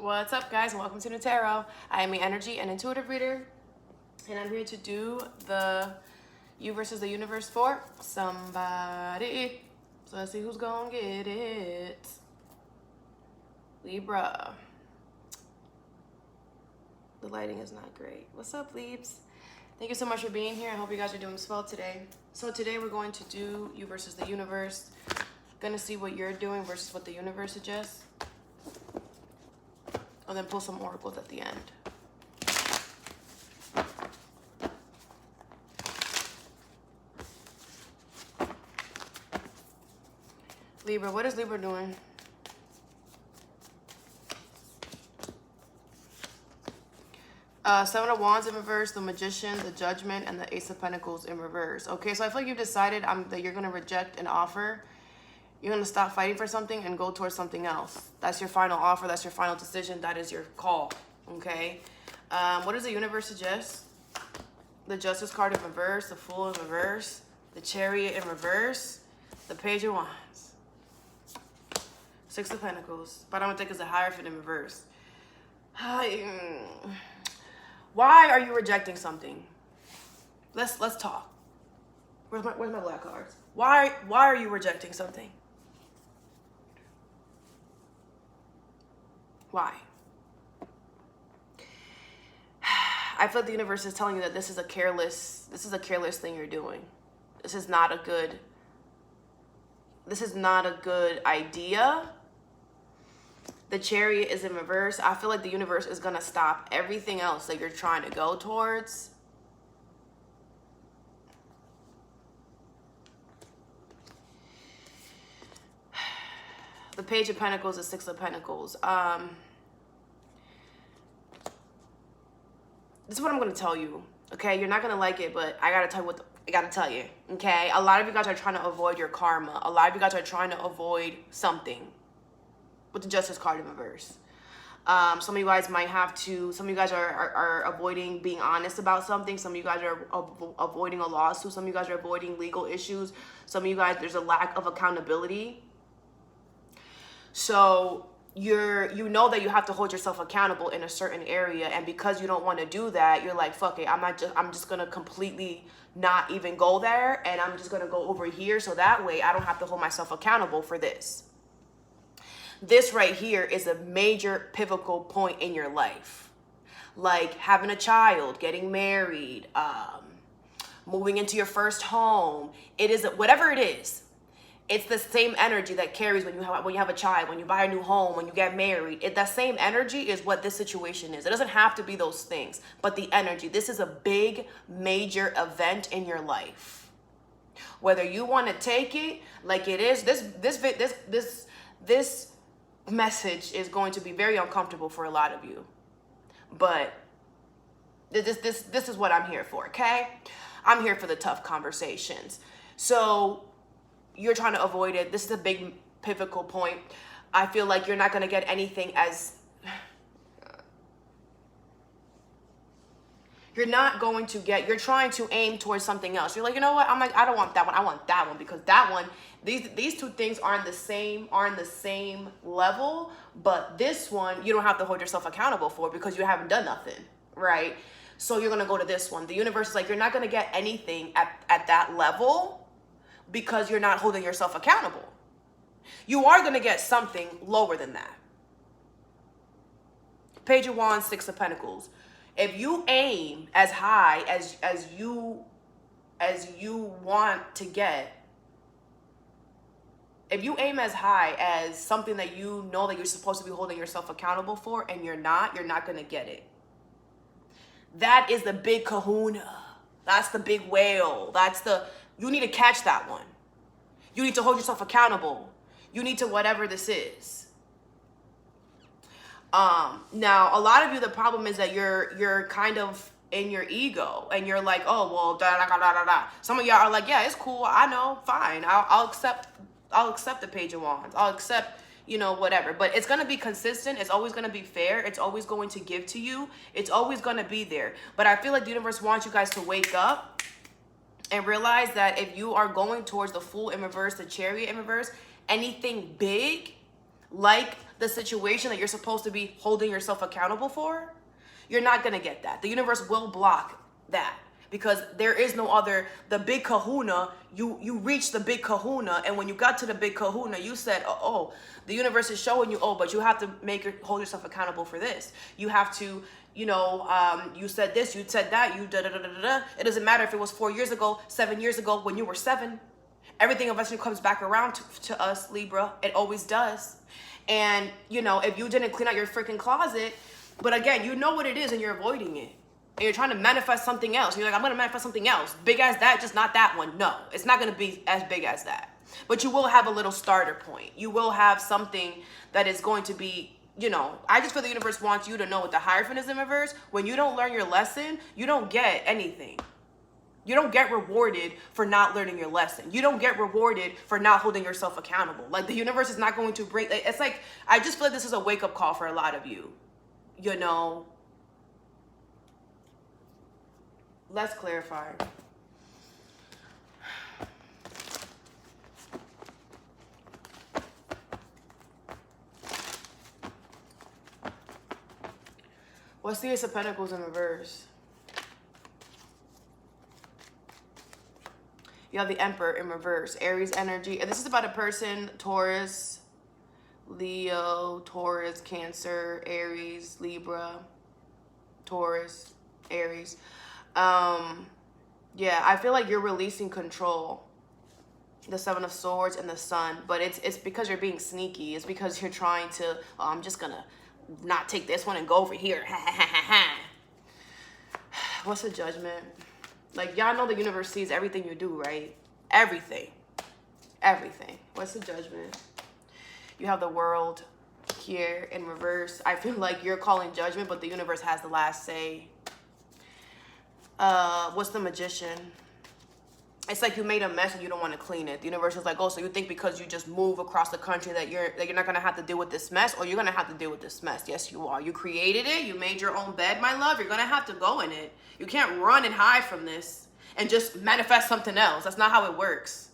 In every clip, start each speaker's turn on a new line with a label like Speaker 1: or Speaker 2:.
Speaker 1: What's up, guys, and welcome to Nutarot. I am an energy and intuitive reader, and I'm here to do the you versus the universe for somebody. So let's see who's gonna get it. Libra. The lighting is not great. What's up, Libs? Thank you so much for being here. I hope you guys are doing well today. So today we're going to do you versus the universe. Gonna see what you're doing versus what the universe suggests. And then pull some oracles at the end. Libra, what is Libra doing? Seven of Wands in reverse, the Magician, the Judgment, and the Ace of Pentacles in reverse. Okay, so I feel like you've decided that you're going to reject an offer. You're going to stop fighting for something and go towards something else. That's your final offer. That's your final decision. That is your call. Okay. What does the universe suggest? The Justice card in reverse, the Fool in reverse, the Chariot in reverse, the Page of Wands, Six of Pentacles. But I don't think it's a Hierophant in reverse. Why are you rejecting something? Let's talk. Where's my black cards? Why are you rejecting something? Why? I feel like the universe is telling you that this is a careless thing you're doing. This is not a good idea. The Chariot is in reverse. I feel like the universe is going to stop everything else that you're trying to go towards. The Page of Pentacles, the Six of Pentacles. This is what I'm going to tell you, okay? You're not going to like it, but I got to tell you okay? A lot of you guys are trying to avoid your karma. A lot of you guys are trying to avoid something with the Justice card in reverse. Some of you guys are avoiding being honest about something. Some of you guys are avoiding a lawsuit. Some of you guys are avoiding legal issues. Some of you guys, there's a lack of accountability. So you know that you have to hold yourself accountable in a certain area, and because you don't want to do that, you're like, fuck it, I'm just gonna completely not even go there, and I'm just gonna go over here, so that way I don't have to hold myself accountable for this. This right here is a major pivotal point in your life, like having a child, getting married, moving into your first home. It is whatever it is. It's the same energy that carries when you have a child, when you buy a new home, when you get married. That same energy is what this situation is. It doesn't have to be those things, but the energy. This is a big, major event in your life. Whether you want to take it like it is, this message is going to be very uncomfortable for a lot of you. But this is what I'm here for, okay? I'm here for the tough conversations. So you're trying to avoid it. This is a big pivotal point. I feel like you're not going to get anything as... You're trying to aim towards something else. You're like, you know what? I don't want that one. I want that one, because that one, these two things aren't the same level, but this one, you don't have to hold yourself accountable for because you haven't done nothing, right? So you're going to go to this one. The universe is like, you're not going to get anything at that level, because you're not holding yourself accountable. You are going to get something lower than that. Page of Wands, Six of Pentacles. If you aim as high as you want to get, if you aim as high as something that you know that you're supposed to be holding yourself accountable for, and you're not going to get it. That is the big kahuna. That's the big whale. You need to catch that one. You need to hold yourself accountable. You need to whatever this is. Now, a lot of you, the problem is that you're kind of in your ego, and you're like, oh, well, da da da da da. Some of y'all are like, yeah, it's cool. I know, fine. I'll accept the Page of Wands. I'll accept, whatever. But it's gonna be consistent. It's always gonna be fair. It's always going to give to you. It's always gonna be there. But I feel like the universe wants you guys to wake up and realize that if you are going towards the Fool in reverse, the Chariot in reverse, anything big, like the situation that you're supposed to be holding yourself accountable for, you're not going to get that. The universe will block that because there is no other, the big kahuna, you reached the big kahuna, and when you got to the big kahuna, you said, oh, the universe is showing you, oh, but you have to hold yourself accountable for this. You have to, you know, you said this, you said that, you da-da-da-da-da. It doesn't matter if it was 4 years ago, 7 years ago, when you were 7. Everything eventually comes back around to us, Libra. It always does. And, you know, if you didn't clean out your freaking closet, but again, you know what it is and you're avoiding it. And you're trying to manifest something else. You're like, I'm going to manifest something else. Big as that, just not that one. No, it's not going to be as big as that. But you will have a little starter point. You will have something that is going to be, you know, I just feel the universe wants you to know with the Hierophant is in reverse, when you don't learn your lesson, you don't get anything. You don't get rewarded for not learning your lesson. You don't get rewarded for not holding yourself accountable. Like, the universe is not going to bring, it's like, I just feel like this is a wake-up call for a lot of you. You know, let's clarify. What's the Ace of Pentacles in reverse? You have the Emperor in reverse, Aries energy. And this is about a person, Taurus, Leo, Taurus, Cancer, Aries, Libra, Taurus, Aries. Yeah, I feel like you're releasing control. The Seven of Swords and the Sun. But it's because you're being sneaky. It's because you're trying to, oh, I'm just going to not take this one and go over here. What's the Judgment? Like, y'all know the universe sees everything you do, right? Everything. Everything. What's the Judgment? You have the World here in reverse. I feel like you're calling judgment, but the universe has the last say. What's the Magician? It's like you made a mess and you don't want to clean it. The universe is like, oh, so you think because you just move across the country that you're not going to have to deal with this mess? Or you're going to have to deal with this mess. Yes, you are. You created it. You made your own bed, my love. You're going to have to go in it. You can't run and hide from this and just manifest something else. That's not how it works.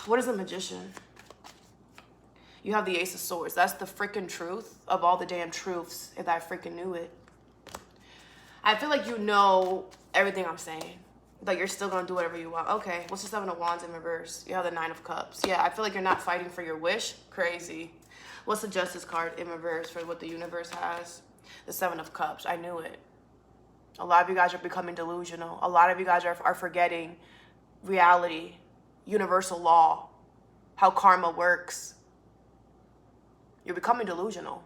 Speaker 1: What is the Magician? You have the Ace of Swords. That's the freaking truth of all the damn truths, if I freaking knew it. I feel like you know everything I'm saying, but you're still gonna do whatever you want. Okay, what's the Seven of Wands in reverse? You have the Nine of Cups. Yeah, I feel like you're not fighting for your wish. Crazy. What's the Justice card in reverse for what the universe has? The Seven of Cups. I knew it. A lot of you guys are becoming delusional. A lot of you guys are forgetting reality, universal law, how karma works. You're becoming delusional.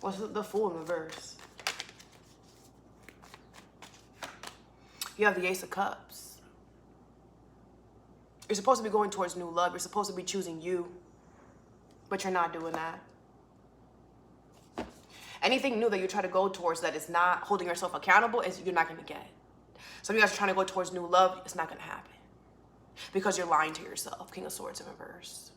Speaker 1: What's the Fool in reverse? You have the Ace of Cups. You're supposed to be going towards new love. You're supposed to be choosing you, but you're not doing that. Anything new that you try to go towards that is not holding yourself accountable is you're not going to get. Some of you guys are trying to go towards new love. It's not going to happen because you're lying to yourself. King of Swords in reverse.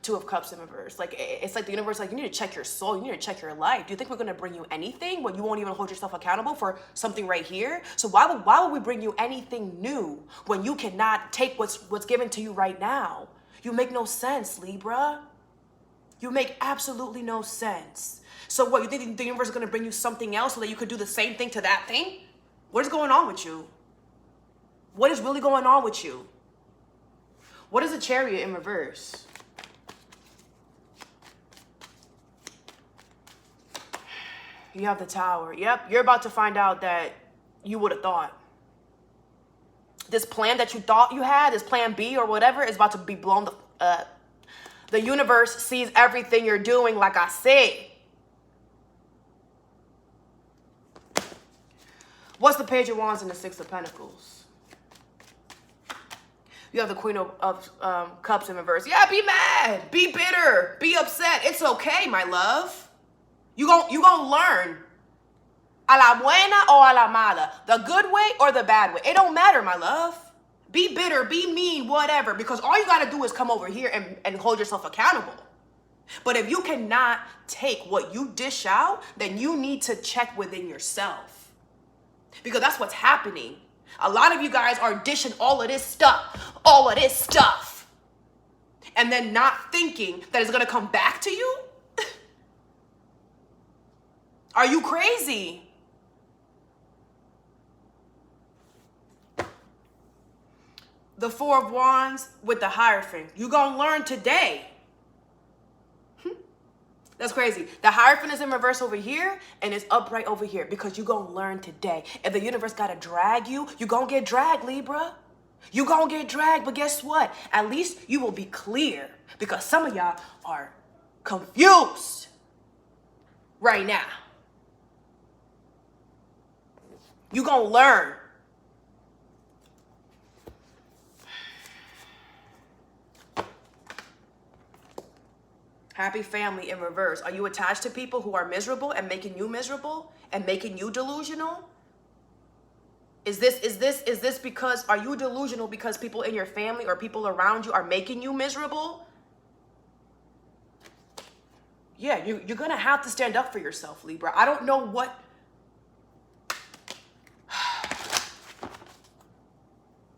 Speaker 1: Two of Cups in reverse. Like, it's like the universe, like, you need to check your soul. You need to check your life. Do you think we're going to bring you anything when you won't even hold yourself accountable for something right here? So why would we bring you anything new when you cannot take what's given to you right now? You make no sense, Libra. You make absolutely no sense. So what, you think the universe is going to bring you something else so that you could do the same thing to that thing? What is going on with you? What is really going on with you? What is a Chariot in reverse? You have the Tower. Yep, you're about to find out that you would have thought. This plan that you thought you had, this plan B or whatever, is about to be blown up. The universe sees everything you're doing, like I said. What's the Page of Wands and the Six of Pentacles? You have the Queen of Cups in reverse. Yeah, be mad, be bitter, be upset. It's okay, my love. You gonna learn. A la buena or a la mala. The good way or the bad way. It don't matter, my love. Be bitter, be mean, whatever. Because all you got to do is come over here and hold yourself accountable. But if you cannot take what you dish out, then you need to check within yourself. Because that's what's happening. A lot of you guys are dishing all of this stuff, and then not thinking that it's going to come back to you. Are you crazy? The Four of Wands with the Hierophant. You're going to learn today. That's crazy. The Hierophant is in reverse over here and it's upright over here because you're going to learn today. If the universe got to drag you, you're going to get dragged, Libra. You're going to get dragged, but guess what? At least you will be clear because some of y'all are confused right now. You're going to learn. Happy family in reverse. Are you attached to people who are miserable and making you miserable and making you delusional? Is this because, are you delusional because people in your family or people around you are making you miserable? Yeah, you're going to have to stand up for yourself, Libra. I don't know what.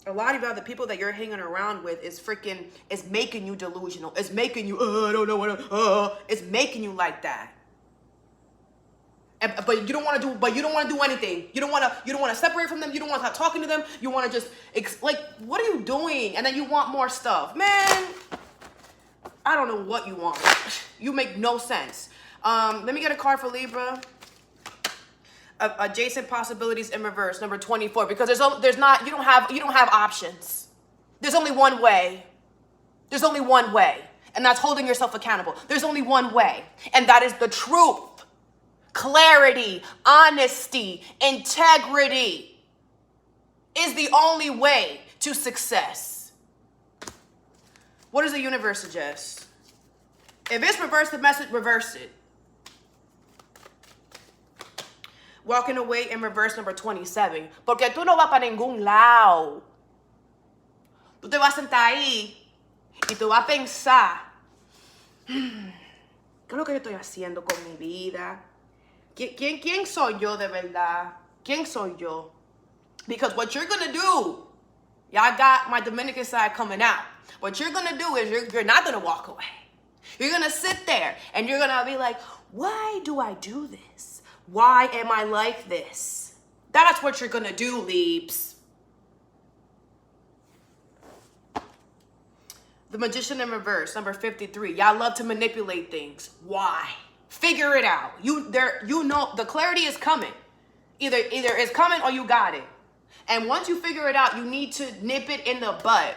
Speaker 1: A lot of the people that you're hanging around with is making you delusional. It's making you, I don't know what, it's making you like that. But you don't want to do anything. You don't want to separate from them. You don't want to stop talking to them. You want to just, what are you doing? And then you want more stuff. Man, I don't know what you want. You make no sense. Let me get a card for Libra. Adjacent possibilities in reverse, number 24, because you don't have options. There's only one way. There's only one way, and that's holding yourself accountable. There's only one way, and that is the truth, clarity, honesty, integrity is the only way to success. What does the universe suggest? If it's reverse the message, reverse it. Walking away in reverse, number 27. Porque tú no vas para ningún lado. Tú te vas a sentar ahí y tú vas a pensar, ¿qué es lo que yo estoy haciendo con mi vida? ¿Quién soy yo de verdad? ¿Quién soy yo? Because what you're going to do, y'all got my Dominican side coming out. What you're going to do is you're not going to walk away. You're going to sit there and you're going to be like, why do I do this? Why am I like this? That's what you're gonna do, Leaps. The Magician in reverse, number 53. Y'all love to manipulate things. Why? Figure it out. You know the clarity is coming. Either it's coming or you got it. And once you figure it out, you need to nip it in the bud.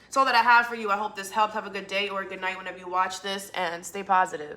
Speaker 1: That's all that I have for you. I hope this helped. Have a good day or a good night whenever you watch this, and stay positive.